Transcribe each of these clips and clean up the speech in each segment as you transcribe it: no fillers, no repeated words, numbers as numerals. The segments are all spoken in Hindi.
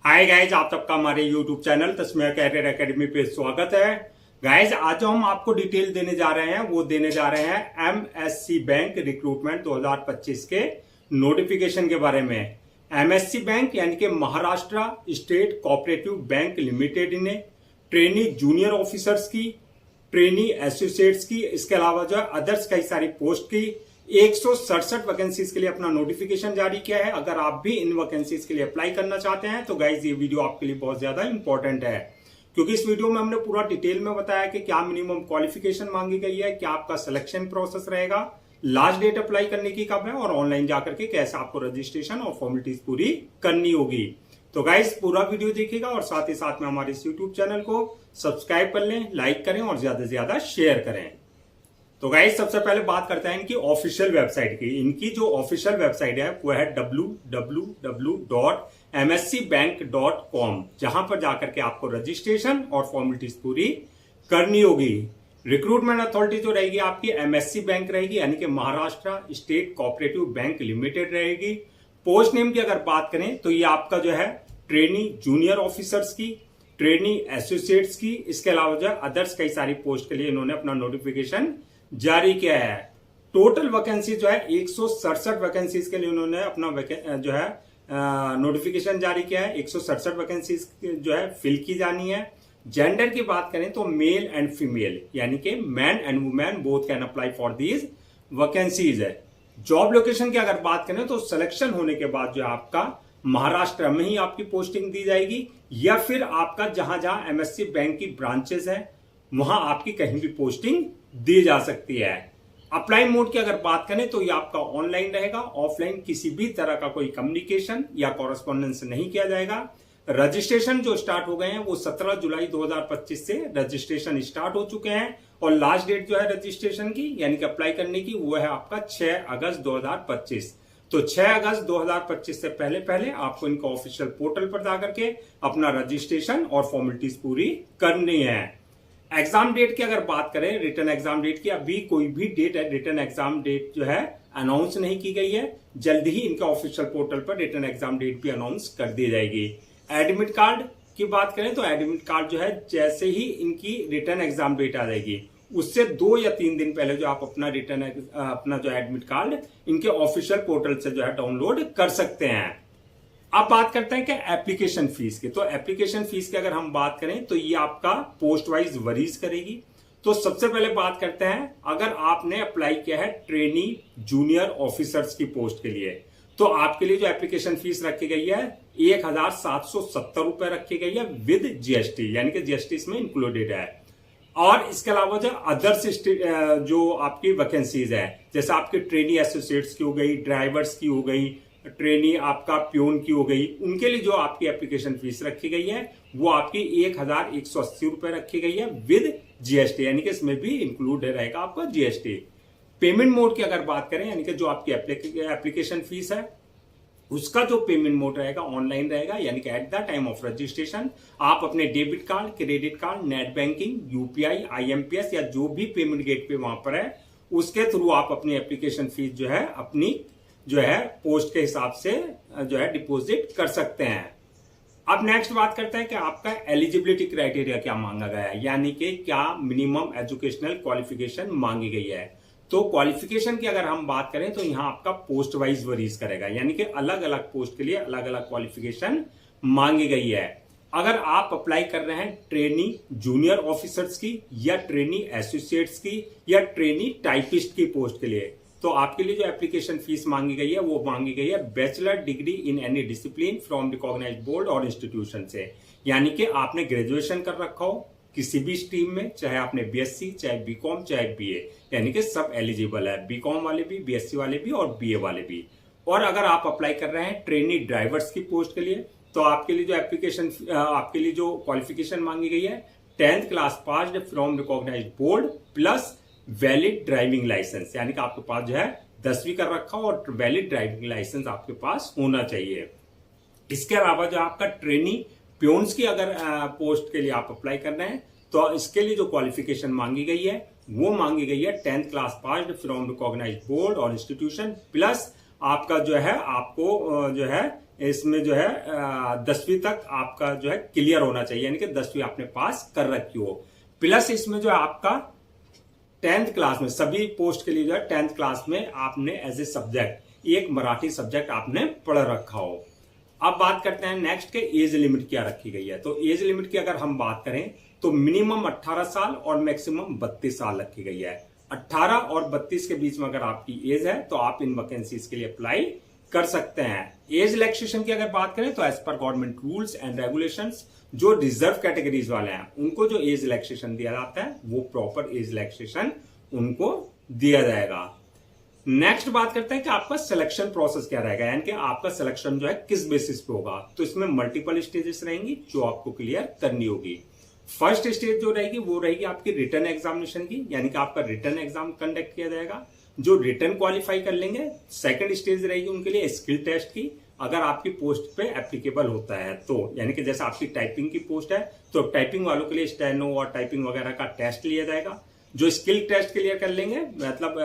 हाय गाइज, आप सबका हमारे यूट्यूब चैनल तस्मीर कैरियर एकेडमी पे स्वागत है। गाइज, आज जो हम आपको डिटेल देने जा रहे हैं वो देने जा रहे हैं एमएससी बैंक रिक्रूटमेंट 2025 के नोटिफिकेशन के बारे में। एमएससी बैंक यानी कि Maharashtra state cooperative bank limited ने ट्रेनी जूनियर ऑफिसर्स की, ट्रेनी एसोसिएट्स की, इसके अलावा जो है अदर्स कई सारी पोस्ट की 167 वैकेंसीज के लिए अपना नोटिफिकेशन जारी किया है। अगर आप भी इन वैकेंसीज के लिए अप्लाई करना चाहते हैं तो गाइज ये वीडियो आपके लिए बहुत ज्यादा इंपॉर्टेंट है, क्योंकि इस वीडियो में हमने पूरा डिटेल में बताया कि क्या मिनिमम क्वालिफिकेशन मांगी गई है, क्या आपका सिलेक्शन प्रोसेस रहेगा, लास्ट डेट अप्लाई करने की कब है और ऑनलाइन जाकर के कैसे आपको रजिस्ट्रेशन और फॉर्मेलिटीज पूरी करनी होगी। तो गाइज पूरा वीडियो देखिएगा और साथ ही साथ में हमारे इस यूट्यूब चैनल को सब्सक्राइब कर लें, लाइक करें और ज्यादा से ज्यादा शेयर करें। तो गाइस सबसे पहले बात करते हैं इनकी ऑफिशियल वेबसाइट की। इनकी जो ऑफिशियल वेबसाइट है वो है www.mscbank.com, जहां पर जाकर के आपको रजिस्ट्रेशन और फॉर्मेलिटीज पूरी करनी होगी। रिक्रूटमेंट अथॉरिटी जो रहेगी आपकी एमएससी बैंक रहेगी, यानी कि Maharashtra state cooperative bank limited रहेगी। पोस्ट नेम की अगर बात करें तो ये आपका जो है ट्रेनी जूनियर ऑफिसर्स की, ट्रेनी एसोसिएट्स की, इसके अलावा जो है अदर्स कई सारी पोस्ट के लिए इन्होंने अपना नोटिफिकेशन जारी किया है। टोटल वैकेंसी जो है 167 वैकेंसीज के लिए उन्होंने अपना जो है नोटिफिकेशन जारी किया है। 167 वैकेंसीज जो है फिल की जानी है। जेंडर की बात करें तो मेल एंड फीमेल, यानी कि man and women both can apply for these vacancies है। जॉब लोकेशन की अगर बात करें तो सिलेक्शन होने के बाद जो आपका महाराष्ट्र में ही आपकी पोस्टिंग दी जाएगी, या फिर आपका जहां जहां एमएससी बैंक की ब्रांचेस है वहां आपकी कहीं भी पोस्टिंग दी जा सकती है। अप्लाई मोड की अगर बात करें तो ये आपका ऑनलाइन रहेगा, ऑफलाइन किसी भी तरह का कोई कम्युनिकेशन या कॉरेस्पॉन्डेंस नहीं किया जाएगा। रजिस्ट्रेशन जो स्टार्ट हो गए हैं वो 17 जुलाई 2025 से रजिस्ट्रेशन स्टार्ट हो चुके हैं और लास्ट डेट जो है रजिस्ट्रेशन की यानी कि अप्लाई करने की वो है आपका 6 अगस्त 2025। तो 6 अगस्त 2025 से पहले पहले आपको इनका ऑफिशियल पोर्टल पर जाकर के अपना रजिस्ट्रेशन और फॉर्मेलिटीज पूरी करनी है। एग्जाम डेट की अगर बात करें, रिटर्न एग्जाम डेट की अभी कोई भी डेट है, रिटर्न एग्जाम डेट जो है अनाउंस नहीं की गई है। जल्द ही इनके ऑफिशियल पोर्टल पर रिटर्न एग्जाम डेट भी अनाउंस कर दी जाएगी। एडमिट कार्ड की बात करें तो एडमिट कार्ड जो है जैसे ही इनकी रिटर्न एग्जाम डेट आ जाएगी उससे 2 या 3 दिन पहले जो आप अपना अपना जो एडमिट कार्ड इनके ऑफिशियल पोर्टल से जो है डाउनलोड कर सकते हैं। अब बात करते हैं कि एप्लीकेशन फीस की। तो एप्लीकेशन फीस की अगर हम बात करें तो ये आपका पोस्ट वाइज वरीज करेगी। तो सबसे पहले बात करते हैं, अगर आपने अप्लाई किया है ट्रेनी जूनियर ऑफिसर्स की पोस्ट के लिए तो आपके लिए जो एप्लीकेशन फीस रखी गई है 1770 रुपए रखी गई है विद जीएसटी, यानी कि जीएसटी इसमें इंक्लूडेड है। और इसके अलावा जो अदर्स जो आपकी वैकेंसीज है, जैसे आपकी ट्रेनी एसोसिएट्स की हो गई, ड्राइवर्स की हो गई, ट्रेनी आपका प्यून की हो गई, उनके लिए जो आपकी एप्लीकेशन फीस रखी गई है वो आपकी 1180 रुपए रखी गई है विद जीएसटी, यानी कि इसमें भी इंक्लूड रहेगा आपका जीएसटी। पेमेंट मोड की अगर बात करें, यानी कि जो आपकी एप्लीकेशन फीस है उसका जो पेमेंट मोड रहेगा ऑनलाइन रहेगा, यानी कि at the time of registration आप अपने debit card, credit card, net banking, UPI, IMPS या जो भी पेमेंट गेट पे वहां पर है उसके थ्रू आप अपनी एप्लीकेशन फीस जो है अपनी जो है पोस्ट के हिसाब से जो है डिपॉजिट कर सकते हैं। अब नेक्स्ट बात करते हैं कि आपका एलिजिबिलिटी क्राइटेरिया क्या मांगा गया है, यानी कि क्या मिनिमम एजुकेशनल क्वालिफिकेशन मांगी गई है। तो क्वालिफिकेशन की अगर हम बात करें तो यहां आपका पोस्ट वाइज वरीज करेगा, यानी कि अलग अलग पोस्ट के लिए अलग अलग क्वालिफिकेशन मांगी गई है। अगर आप अप्लाई कर रहे हैं ट्रेनी जूनियर ऑफिसर्स की या ट्रेनी एसोसिएट्स की या ट्रेनी टाइपिस्ट की पोस्ट के लिए तो आपके लिए जो एप्लीकेशन फीस मांगी गई है वो मांगी गई है bachelor degree in any discipline from recognised board और इंस्टीट्यूशन से, यानी कि आपने ग्रेजुएशन कर रखा हो किसी भी स्ट्रीम में, चाहे आपने बीएससी, चाहे बीकॉम, चाहे बीए, यानी कि सब एलिजिबल है, बीकॉम वाले भी, बीएससी वाले भी और बीए वाले भी। और अगर आप अप्लाई कर रहे हैं ट्रेनी ड्राइवर्स की पोस्ट के लिए तो आपके लिए जो आपके लिए जो क्वालिफिकेशन मांगी गई है 10th class passed from recognised board plus valid driving licence, यानी कि आपके पास जो है 10वीं कर रखा हो और वैलिड ड्राइविंग लाइसेंस आपके पास होना चाहिए। इसके अलावा जो आपका ट्रेनी प्यून्स की अगर पोस्ट के लिए आप अप्लाई कर रहे हैं तो इसके लिए जो क्वालिफिकेशन मांगी गई है वो मांगी गई है 10th class passed from recognised board और इंस्टीट्यूशन प्लस आपका जो है आपको जो है इसमें जो है 10वीं तक आपका जो है क्लियर होना चाहिए, यानी कि 10वीं आपने पास कर रखी हो। प्लस इसमें जो है आपका 10th क्लास में सभी पोस्ट के लिए जो है 10th क्लास में आपने एज ए सब्जेक्ट एक मराठी सब्जेक्ट आपने पढ़ रखा हो। अब बात करते हैं नेक्स्ट के एज लिमिट क्या रखी गई है। तो एज लिमिट की अगर हम बात करें तो मिनिमम 18 साल और मैक्सिमम 32 साल रखी गई है। 18 और 32 के बीच में अगर आपकी एज है तो आप इन वैकेंसीज के लिए अप्लाई कर सकते हैं। एज रिलैक्सेशन की अगर बात करें तो as per government rules and regulations जो रिजर्व कैटेगरीज वाले हैं उनको जो एज रिलैक्सेशन दिया जाता है वो प्रॉपर एज रिलैक्सेशन उनको दिया जाएगा। नेक्स्ट बात करते हैं कि आपका सिलेक्शन प्रोसेस क्या रहेगा, यानी कि आपका सिलेक्शन जो है किस बेसिस पे होगा। तो इसमें मल्टीपल स्टेजेस रहेंगी जो आपको क्लियर करनी होगी। फर्स्ट स्टेज जो रहेगी वो रहेगी आपकी रिटर्न एग्जामिनेशन की, यानी कि आपका रिटर्न एग्जाम कंडक्ट किया जाएगा। जो रिटर्न क्वालिफाई कर लेंगे सेकंड स्टेज रहेगी उनके लिए स्किल टेस्ट की, अगर आपकी पोस्ट पे एप्लीकेबल होता है तो, यानी कि जैसे आपकी टाइपिंग की पोस्ट है तो टाइपिंग वालों के लिए स्टेनो और टाइपिंग वगैरह का टेस्ट लिया जाएगा। जो स्किल टेस्ट क्लियर कर लेंगे मतलब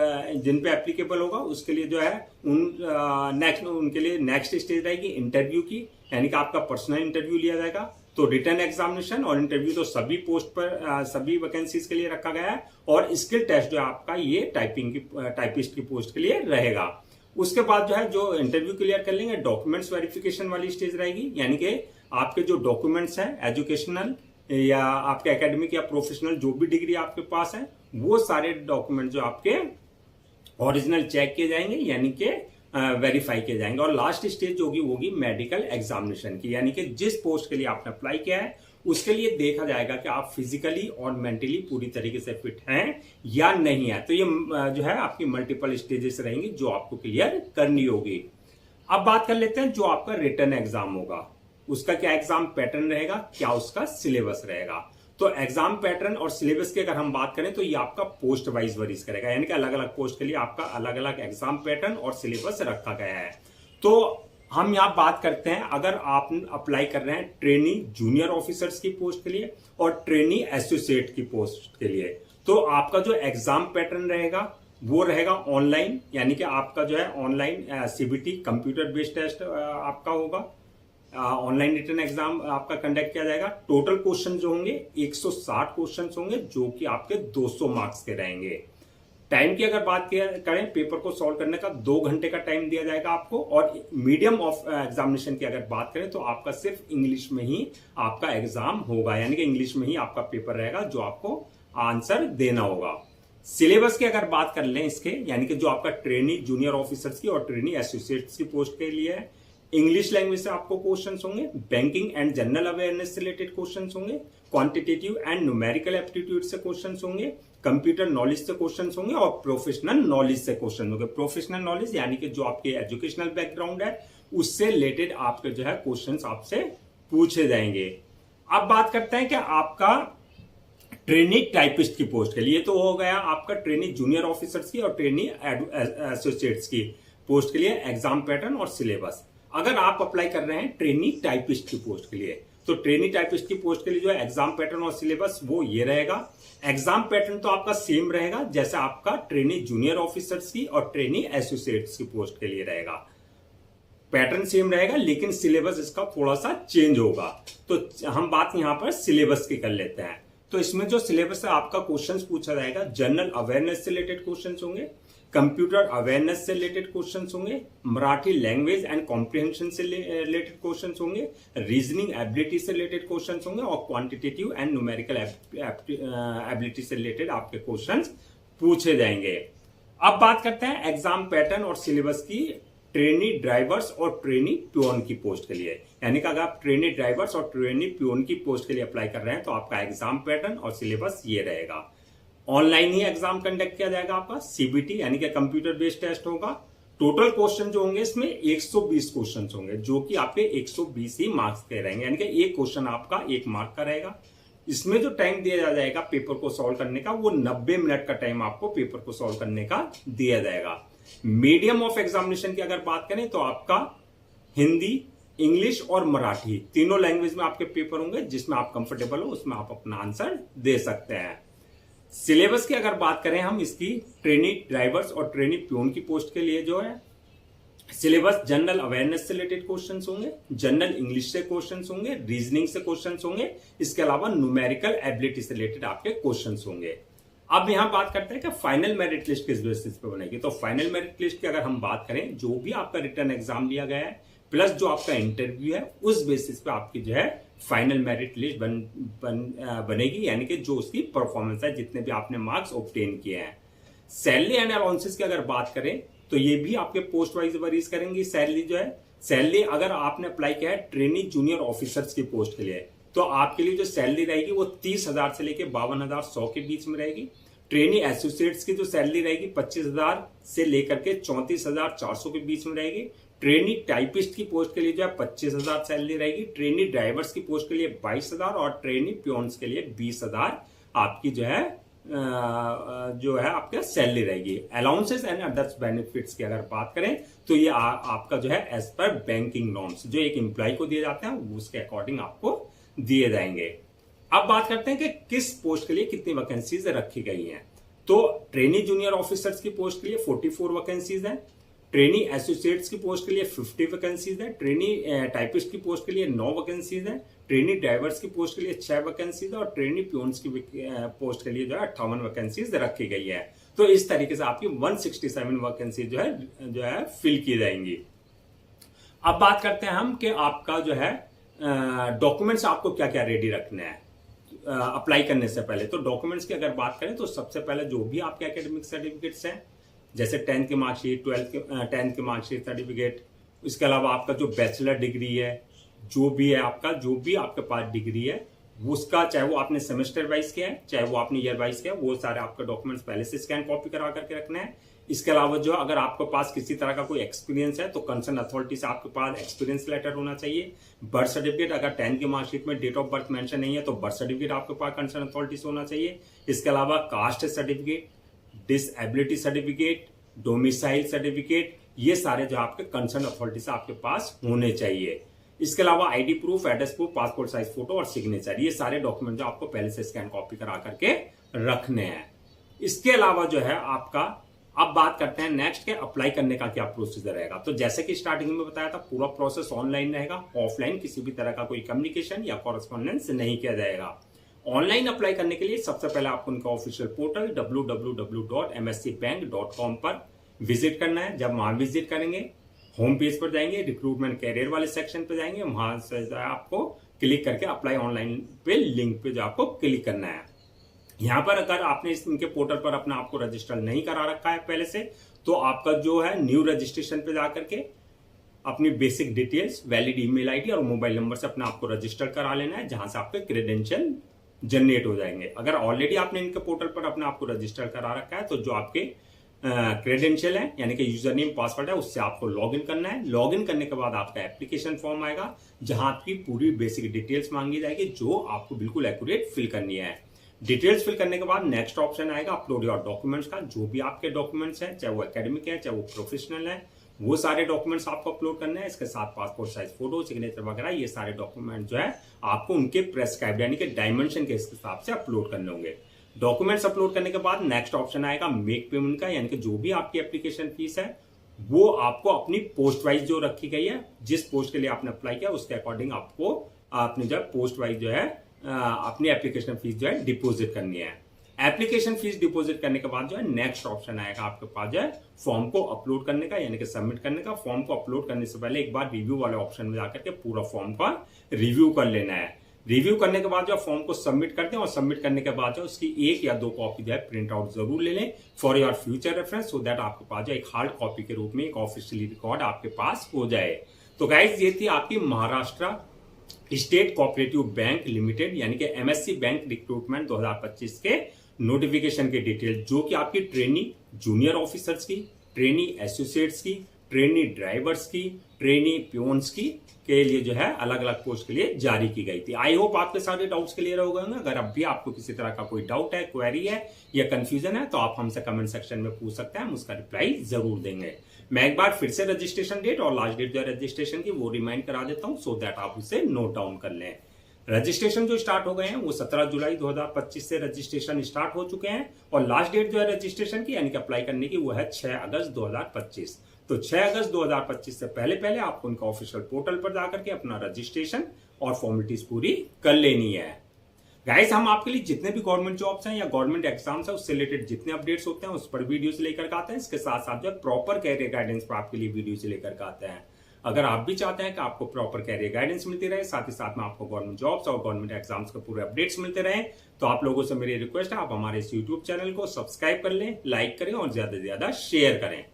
जिन पे एप्लीकेबल होगा उसके लिए जो है उनके लिए नेक्स्ट स्टेज रहेगी इंटरव्यू की, यानी कि आपका पर्सनल इंटरव्यू लिया जाएगा। तो रिटर्न एग्जामिनेशन और इंटरव्यू तो सभी पोस्ट पर सभी वैकेंसीज के लिए रखा गया है, और स्किल टेस्ट जो है आपका ये टाइपिस्ट की पोस्ट के लिए रहेगा। उसके बाद जो है जो इंटरव्यू क्लियर कर लेंगे डॉक्यूमेंट्स वेरिफिकेशन वाली स्टेज रहेगी, यानी कि आपके जो डॉक्यूमेंट्स हैं एजुकेशनल या आपके एकेडमिक या प्रोफेशनल जो भी डिग्री आपके पास है वो सारे डॉक्यूमेंट जो आपके ओरिजिनल चेक किए जाएंगे, यानी कि वेरीफाई किए जाएंगे। और लास्ट स्टेज जो होगी मेडिकल एग्जामिनेशन की, यानी कि जिस पोस्ट के लिए आपने अप्लाई किया है उसके लिए देखा जाएगा कि आप फिजिकली और मेंटली पूरी तरीके से फिट हैं या नहीं है। तो ये जो है आपकी मल्टीपल स्टेजेस रहेंगी जो आपको क्लियर करनी होगी। अब बात कर लेते हैं जो आपका रिटर्न एग्जाम होगा उसका क्या एग्जाम पैटर्न रहेगा, क्या उसका सिलेबस रहेगा। तो एग्जाम पैटर्न और सिलेबस की अगर हम बात करें तो ये आपका पोस्ट वाइज वरीज करेगा, यानी कि अलग अलग पोस्ट के लिए आपका अलग अलग एग्जाम पैटर्न और सिलेबस रखा गया है। तो हम यहाँ बात करते हैं अगर आप अप्लाई कर रहे हैं ट्रेनी जूनियर ऑफिसर्स की पोस्ट के लिए और ट्रेनी एसोसिएट की पोस्ट के लिए, तो आपका जो एग्जाम पैटर्न रहेगा वो रहेगा ऑनलाइन, यानी कि आपका जो है online CBT computer based test आपका होगा। ऑनलाइन रिटर्न एग्जाम आपका कंडक्ट किया जाएगा। टोटल क्वेश्चन जो होंगे 160 क्वेश्चन होंगे जो कि आपके 200 मार्क्स के रहेंगे। टाइम की अगर बात करें पेपर को सॉल्व करने का 2 घंटे का टाइम दिया जाएगा आपको। और मीडियम ऑफ एग्जामिनेशन की अगर बात करें तो आपका सिर्फ इंग्लिश में ही आपका एग्जाम होगा, यानी कि इंग्लिश में ही आपका पेपर रहेगा जो आपको आंसर देना होगा। सिलेबस की अगर बात कर लें इसके, यानी कि जो आपका ट्रेनी जूनियर ऑफिसर्स की और ट्रेनी एसोसिएट्स की पोस्ट के लिए है, इंग्लिश लैंग्वेज से आपको क्वेश्चंस होंगे, बैंकिंग एंड जनरल अवेयरनेस से रिलेटेड क्वेश्चंस होंगे, क्वांटिटेटिव एंड न्यूमेरिकल एप्टीट्यूड से क्वेश्चंस होंगे, कंप्यूटर नॉलेज से क्वेश्चंस होंगे और प्रोफेशनल नॉलेज से क्वेश्चन होंगे। प्रोफेशनल नॉलेज यानी कि जो आपके एजुकेशनल बैकग्राउंड है उससे रिलेटेड आपके जो है क्वेश्चंस आपसे पूछे जाएंगे। अब बात करते हैं कि आपका ट्रेनी टाइपिस्ट की पोस्ट के लिए तो हो गया आपका ट्रेनी जूनियर ऑफिसर्स की और ट्रेनी एसोसिएट्स की पोस्ट के लिए एग्जाम पैटर्न और सिलेबस। अगर आप अप्लाई कर रहे हैं ट्रेनी टाइपिस्ट की पोस्ट के लिए तो ट्रेनी टाइपिस्ट की पोस्ट के लिए जो है एग्जाम पैटर्न और सिलेबस वो ये रहेगा। एग्जाम पैटर्न तो आपका सेम रहेगा जैसे आपका ट्रेनी जूनियर ऑफिसर्स की और ट्रेनी एसोसिएट्स की पोस्ट के लिए रहेगा, पैटर्न सेम रहेगा, लेकिन सिलेबस इसका थोड़ा सा चेंज होगा। तो हम बात यहां पर सिलेबस की कर लेते हैं। तो इसमें जो सिलेबस है आपका क्वेश्चंस पूछा जाएगा, जनरल अवेयरनेस से रिलेटेड क्वेश्चंस होंगे, कंप्यूटर अवेयरनेस से रिलेटेड क्वेश्चंस होंगे, मराठी लैंग्वेज एंड कॉम्प्रिहेंशन से रिलेटेड क्वेश्चंस होंगे, रीजनिंग एबिलिटी से रिलेटेड क्वेश्चंस होंगे और क्वांटिटेटिव एंड न्यूमेरिकल एबिलिटी से रिलेटेड आपके क्वेश्चंस पूछे जाएंगे। अब बात करते हैं एग्जाम पैटर्न और सिलेबस की ट्रेनी ड्राइवर्स और ट्रेनी प्योन की पोस्ट के लिए, यानी कि अगर आप ट्रेनी ड्राइवर्स और ट्रेनी प्योन की पोस्ट के लिए अप्लाई कर रहे हैं तो आपका एग्जाम पैटर्न और सिलेबस ये रहेगा। ऑनलाइन ही एग्जाम कंडक्ट किया जाएगा आपका, सीबीटी यानी कि कंप्यूटर बेस्ड टेस्ट होगा। टोटल क्वेश्चन जो होंगे इसमें 120 क्वेश्चन होंगे जो कि आपके 120 ही मार्क्स के रहेंगे, यानी कि एक क्वेश्चन आपका 1 मार्क का रहेगा। इसमें जो टाइम दिया जाएगा पेपर को सॉल्व करने का वो 90 मिनट का टाइम आपको पेपर को सॉल्व करने का दिया जाएगा। मीडियम ऑफ एग्जामिनेशन की अगर बात करें तो आपका हिंदी, इंग्लिश और मराठी तीनों लैंग्वेज में आपके पेपर होंगे, जिसमें आप कंफर्टेबल हो उसमें आप अपना आंसर दे सकते हैं। सिलेबस की अगर बात करें हम इसकी ट्रेनी ड्राइवर्स और ट्रेनी प्योन की पोस्ट के लिए जो है सिलेबस जनरल अवेयरनेस से रिलेटेड क्वेश्चंस होंगे, जनरल इंग्लिश से क्वेश्चंस होंगे, रीजनिंग से क्वेश्चंस होंगे, इसके अलावा न्यूमेरिकल एबिलिटी से रिलेटेड आपके क्वेश्चंस होंगे। अब यहां बात करते हैं कि फाइनल मेरिट लिस्ट किस बेसिस पे बनेगी। तो फाइनल मेरिट लिस्ट की अगर हम बात करें, जो भी आपका रिटर्न एग्जाम लिया गया है प्लस जो आपका इंटरव्यू है, उस बेसिस पे आपकी जो है फाइनल मेरिट लिस्ट बनेगी, यानी कि जो उसकी परफॉर्मेंस है, जितने भी आपने मार्क्स ऑब्टेन किए हैं। सैलरी एंड अलाउंसेस की अगर बात करें तो ये भी आपके पोस्ट वाइज वरीज करेंगी। सैलरी जो है, सैलरी अगर आपने अप्लाई किया है ट्रेनी जूनियर ऑफिसर्स की पोस्ट के लिए, तो आपके लिए जो सैलरी रहेगी वो 30,000 से लेकर 52,100 के बीच में रहेगी। ट्रेनी एसोसिएट्स की जो सैलरी रहेगी 25,000 से लेकर के 34,400 के बीच में रहेगी। ट्रेनी टाइपिस्ट की पोस्ट के लिए जो है 25,000 सैलरी रहेगी। ट्रेनी ड्राइवर्स की पोस्ट के लिए 22,000 और ट्रेनी प्योन्स के लिए 20,000 आपकी जो है आपका सैलरी रहेगी। अलाउंसेस एंड अदर्स बेनिफिट्स की अगर बात करें तो ये आपका जो है एज पर बैंकिंग नॉर्म्स जो एक एम्प्लॉय को दिए जाते हैं उसके अकॉर्डिंग आपको दिए जाएंगे। अब बात करते हैं कि किस पोस्ट के लिए कितनी वैकेंसीज रखी गई हैं। तो ट्रेनी जूनियर ऑफिसर्स की पोस्ट के लिए 44 वैकेंसीज हैं। ट्रेनी एसोसिएट्स की पोस्ट के लिए 50 वैकेंसीज है। ट्रेनी टाइपिस्ट की पोस्ट के लिए 9 वैकेंसीज है। ट्रेनी ड्राइवर्स की पोस्ट के लिए 6 वैकेंसीज है और ट्रेनी प्यून्स की पोस्ट के लिए जो है 58 वैकेंसीज रखी गई है। तो इस तरीके से आपकी 167 वैकेंसी जो है फिल की जाएंगी। अब बात करते हैं हम कि आपका जो है डॉक्यूमेंट्स आपको क्या क्या रेडी रखने हैं अप्लाई करने से पहले। तो डॉक्यूमेंट्स की अगर बात करें तो सबसे पहले जो भी आपके एकेडमिक सर्टिफिकेट्स हैं, जैसे 10th की मार्कशीट, 10th की मार्कशीट सर्टिफिकेट, इसके अलावा आपका जो बैचलर डिग्री है, जो भी आपके पास डिग्री है उसका, चाहे वो आपने सेमेस्टर वाइज किया है चाहे वो आपने ईयर वाइज किया है, वो सारे आपके डॉक्यूमेंट्स पहले से स्कैन कॉपी करा करके रखना है। इसके अलावा जो अगर आपके पास किसी तरह का कोई एक्सपीरियंस है तो कंसर्न अथॉरिटी से आपके पास एक्सपीरियंस लेटर होना चाहिए। बर्थ सर्टिफिकेट, अगर 10th की मार्कशीट में डेट ऑफ बर्थ मेंशन नहीं है तो बर्थ सर्टिफिकेट आपके पास कंसर्न अथॉरिटी से होना चाहिए। इसके अलावा caste certificate, disability certificate, domicile certificate, ये सारे जो आपके कंसर्न अथॉरिटी से आपके पास होने चाहिए। इसके अलावा ID proof, address proof, passport size photo और सिग्नेचर, ये सारे डॉक्यूमेंट जो आपको पहले से स्कैन कॉपी करा करके रखने हैं। इसके अलावा जो है आपका, अब बात करते हैं नेक्स्ट के अप्लाई करने का क्या प्रोसीजर रहेगा। तो जैसे कि स्टार्टिंग में बताया था, पूरा प्रोसेस ऑनलाइन रहेगा, ऑफलाइन किसी भी तरह का कोई कम्युनिकेशन या कॉरेस्पॉन्डेंस नहीं किया जाएगा। ऑनलाइन अप्लाई करने के लिए सबसे पहले आपको उनका ऑफिशियल पोर्टल www.mscbank.com पर विजिट करना है। जब वहां विजिट करेंगे, होम पेज पर जाएंगे, रिक्रूटमेंट कैरियर वाले सेक्शन पर जाएंगे, वहां से आपको क्लिक करके अप्लाई ऑनलाइन पे लिंक पे जो आपको क्लिक करना है। यहां पर अगर आपने इनके पोर्टल पर अपना आपको रजिस्टर नहीं करा रखा है पहले से, तो आपका जो है न्यू रजिस्ट्रेशन पे जाकर के अपनी basic details, valid email ID और मोबाइल नंबर से अपना आपको रजिस्टर करा लेना है, जहां से आपके क्रेडेंशियल जनरेट हो जाएंगे। अगर ऑलरेडी आपने इनके पोर्टल पर अपना आपको रजिस्टर करा रखा है तो जो आपके क्रेडेंशियल है यानी कि यूजर नेम पासवर्ड है उससे आपको लॉगिन करना है। लॉगिन करने के बाद आपका एप्लीकेशन फॉर्म आएगा जहां आपकी पूरी बेसिक डिटेल्स मांगी जाएगी जो आपको बिल्कुल एक्यूरेट फिल करनी है। डिटेल्स फिल करने के बाद नेक्स्ट ऑप्शन आएगा अपलोड योर डॉक्यूमेंट्स का। जो भी आपके डॉक्यूमेंट्स हैं, चाहे वो एकेडमिक है चाहे वो प्रोफेशनल है, वो सारे डॉक्यूमेंट्स आपको अपलोड करने हैं। इसके साथ पासपोर्ट साइज फोटो, सिग्नेचर वगैरह, ये सारे डॉक्यूमेंट जो है आपको उनके प्रेस्क्राइब्ड यानी कि डायमेंशन के हिसाब से अपलोड करने होंगे। डॉक्यूमेंट्स अपलोड करने के बाद नेक्स्ट ऑप्शन आएगा मेक पेमेंट का, यानी कि जो भी आपकी एप्लीकेशन फीस है वो आपको अपनी पोस्ट वाइज जो रखी गई है, जिस पोस्ट के लिए आपने अप्लाई किया उसके अकॉर्डिंग आपको आपने जो है पोस्ट वाइज जो है अपनी एप्लीकेशन फीस जो है डिपोजिट करनी है। एप्लीकेशन फीस डिपॉजिट करने के बाद जो है नेक्स्ट ऑप्शन आएगा आपके पास जो है फॉर्म को अपलोड करने का यानी कि सबमिट करने का। फॉर्म को अपलोड करने से पहले एक बार रिव्यू वाले ऑप्शन में जाकर के पूरा फॉर्म का रिव्यू कर लेना है। रिव्यू करने के बाद जो फॉर्म को सबमिट कर दें और सबमिट करने के बाद जो उसकी 1 या 2 कॉपी जो है प्रिंट आउट जरूर ले लें for your future reference, so that आपके पास जो एक हार्ड कॉपी के रूप में एक ऑफिशियली रिकॉर्ड आपके पास हो जाए। तो गाइज ये थी आपकी Maharashtra state cooperative bank limited यानी कि एमएससी बैंक रिक्रूटमेंट 2025 के नोटिफिकेशन की डिटेल, जो कि आपकी ट्रेनी जूनियर ऑफिसर्स की, ट्रेनी एसोसिएट्स की, ट्रेनी ड्राइवर्स की, ट्रेनी प्योन्स की के लिए जो है अलग अलग पोस्ट के लिए जारी की गई थी। आई होप आपके सारे डाउट्स क्लियर हो गए होंगे। अगर अब भी आपको किसी तरह का कोई डाउट है, क्वेरी है या कंफ्यूजन है तो आप हमसे कमेंट सेक्शन में पूछ सकते हैं, हम उसका रिप्लाई जरूर देंगे। मैं एक बार फिर से रजिस्ट्रेशन डेट और लास्ट डेट जो है रजिस्ट्रेशन की वो रिमाइंड करा देता हूं सो दैट आप उसे नोट डाउन कर लें। रजिस्ट्रेशन जो स्टार्ट हो गए हैं वो 17 जुलाई 2025 से रजिस्ट्रेशन स्टार्ट हो चुके हैं और लास्ट डेट जो है रजिस्ट्रेशन की यानी कि अप्लाई करने की वो है 6 अगस्त 2025। तो 6 अगस्त 2025 से पहले पहले आपको उनका ऑफिशियल पोर्टल पर जाकर के अपना रजिस्ट्रेशन और फॉर्मेलिटीज पूरी कर लेनी है। गाइस, हम आपके लिए जितने भी गवर्नमेंट जॉब्स हैं या गवर्नमेंट एग्जाम्स हैं उससे रिलेटेड जितने अपडेट्स होते हैं उस पर वीडियोस लेकर आते हैं। इसके साथ साथ जो प्रॉपर कैरियर गाइडेंस पर आपके लिए वीडियोस लेकर आते हैं। अगर आप भी चाहते हैं कि आपको प्रॉपर कैरियर गाइडेंस मिलती रहे, साथ ही साथ में आपको गवर्नमेंट जॉब्स और गवर्नमेंट एग्जाम्स के पूरे अपडेट्स मिलते रहे, तो आप लोगों से मेरी रिक्वेस्ट है आप हमारे इस यूट्यूब चैनल को सब्सक्राइब कर लें, लाइक करें और ज्यादा से ज्यादा शेयर करें।